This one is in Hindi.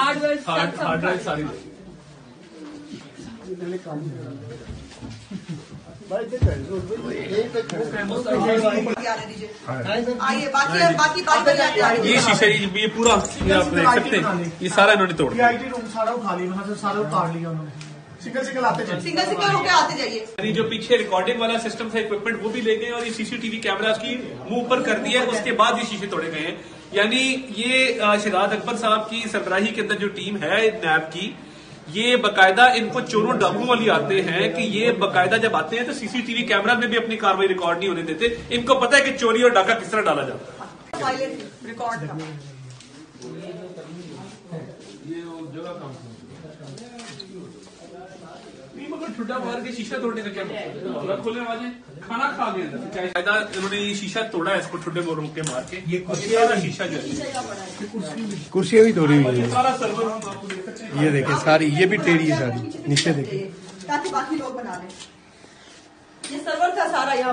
हार्ड ड्राइव सारी ये शीशा ये पूरा आप देख सकते हैं, ये सारा इन्होंने तोड़ दिया। रूम सारा उठा लिया, वहाँ से सारा उतार लिया उन्होंने। सिंगल आते जाइए, सिंगल होके आते जाइए। जो पीछे रिकॉर्डिंग वाला सिस्टम था, इक्विपमेंट वो भी ले गए और ये सीसीटीवी कैमरा की मुंह पर कर दिया, उसके बाद ये शीशे तोड़े गए हैं। यानी ये शहजाद अकबर साहब की सरबराही के अंदर जो टीम है नैब की, ये बकायदा इनको चोरों डाकुओं वाली आते हैं कि ये बकायदा जब आते हैं तो सीसीटीवी कैमरा में भी अपनी कार्रवाई रिकॉर्ड नहीं होने देते। इनको पता है कि चोरी और डाका किस तरह डाला जाता है। रिकॉर्ड था ठुड्डा मार के शीशा तोड़ने का क्या मतलब? खोलने वाले खाना खा गए इन्होंने ये शीशा तोड़ा है, इसको ठुड्डे मोरों के मार के। ये शीशा जो है, कुर्सियां भी तोड़ी हुई है। सारा सर्वर ये देखे सारी, ये भी टेढ़ी है सारी, नीचे देखे ताकि बाकी लोग बना लें। ये सर्वर था सारा यहाँ।